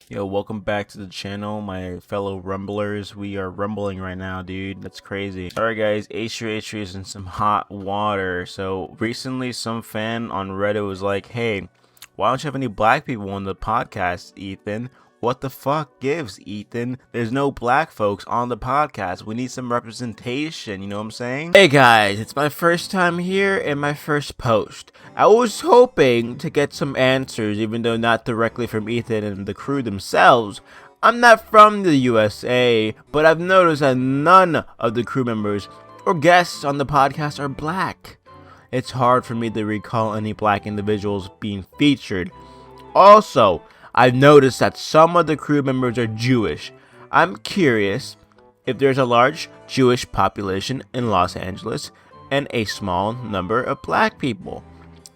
Yo, welcome back to the channel, my fellow rumblers. We are rumbling right now, dude. That's crazy. Alright guys, H3H3 is in some hot water. So recently some fan on Reddit was like, hey, why don't you have any black people on the podcast, Ethan? What the fuck gives, Ethan? There's no black folks on the podcast. We need some representation, you know what I'm saying? Hey guys, it's my first time here and my first post. I was hoping to get some answers, even though not directly from Ethan and the crew themselves. I'm not from the USA, but I've noticed that none of the crew members or guests on the podcast are black. It's hard for me to recall any black individuals being featured. Also, I've noticed that some of the crew members are Jewish. I'm curious if there's a large Jewish population in Los Angeles and a small number of black people.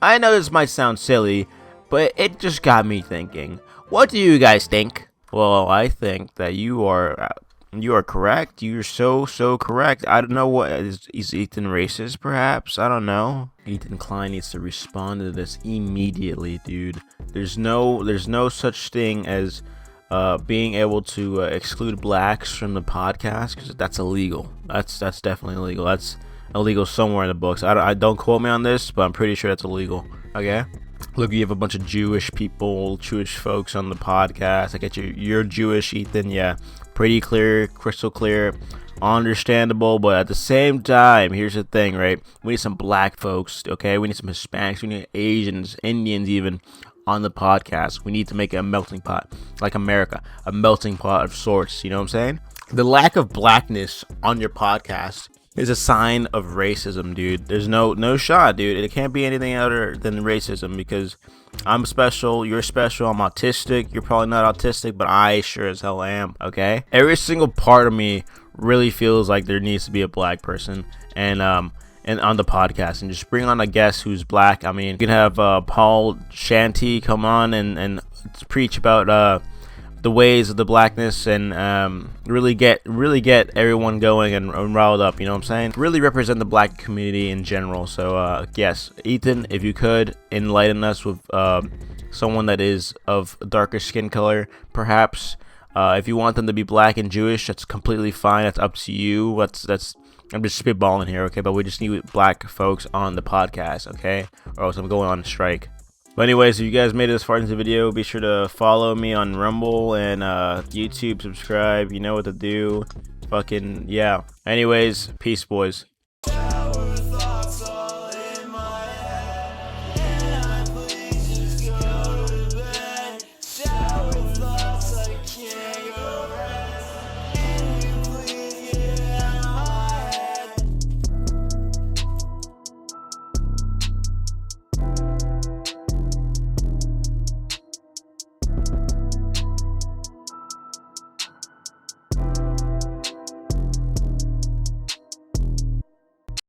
I know this might sound silly, but it just got me thinking. What do you guys think? Well, I think that you are correct. You're so correct. I don't know what is Ethan racist, perhaps? I don't know. Ethan Klein needs to respond to this immediately, dude. There's no such thing as being able to exclude blacks from the podcast, because that's illegal. That's definitely illegal. That's illegal somewhere in the books. I don't quote me on this, but I'm pretty sure that's illegal. Okay. Look, you have a bunch of Jewish people, Jewish folks on the podcast. I get you're Jewish, Ethan. Yeah, pretty clear, crystal clear, understandable. But at the same time, here's the thing, right? We need some black folks, okay? We need some Hispanics. We need Asians, Indians, even on the podcast. We need to make it a melting pot, like America, a melting pot of sorts. You know what I'm saying? The lack of blackness on your podcast is a sign of racism, dude. There's no shot, dude. It can't be anything other than racism, because I'm special, you're special, I'm autistic. You're probably not autistic, but I sure as hell am, okay? Every single part of me really feels like there needs to be a black person and on the podcast, and just bring on a guest who's black. I mean, you can have Paul Shanty come on and preach about the ways of the blackness, and really get everyone going and riled up, you know what I'm saying? Really represent the black community in general. So yes, Ethan, if you could enlighten us with someone that is of darker skin color, perhaps. If you want them to be black and Jewish, that's completely fine. That's up to you. That's I'm just spitballing here, okay? But we just need black folks on the podcast, okay? Or else I'm going on strike. But anyways, if you guys made it this far into the video, be sure to follow me on Rumble and YouTube, subscribe. You know what to do. Fucking yeah. Anyways, peace, boys.